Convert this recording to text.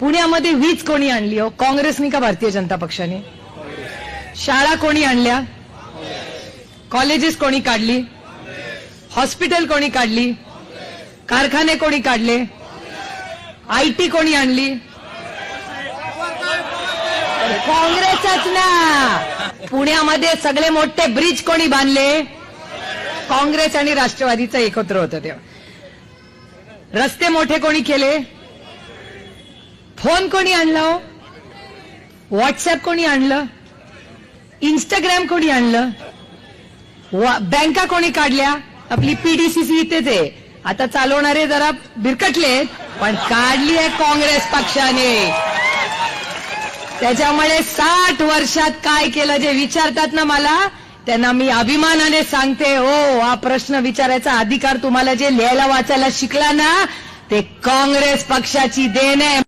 पुण्यामध्ये वीज कोणी आणली हो? काँग्रेसनी का भारतीय जनता पक्षाने? शाळा कोणी आणल्या? कॉलेजेस कोणी काढली? हॉस्पिटल कोणी काढली? कारखाने कोणी काढले? आयटी कोणी आणली? काँग्रेसच ना. पुण्यामध्ये सगळे मोठे ब्रिज कोणी बांधले? काँग्रेस आणि राष्ट्रवादीचं एकत्र होतं तेव्हा. रस्ते मोठे कोणी केले? फोन कोणी आणला हो? व्हॉट्सअप कोणी आणलं? इंस्टाग्राम कोणी आणलं? बँका कोणी काढल्या? आपली पीडीसीसी इथेच आहे. आता चालवणारे जरा बिरकटलेत, पण काढली आहे काँग्रेस पक्षाने. त्याच्यामुळे 60 वर्षात काय केलं जे विचारतात ना मला, त्यांना मी अभिमानाने सांगते, हो हा प्रश्न विचारायचा अधिकार तुम्हाला जे लिहायला वाचायला शिकला ना, ते काँग्रेस पक्षाची देण आहे.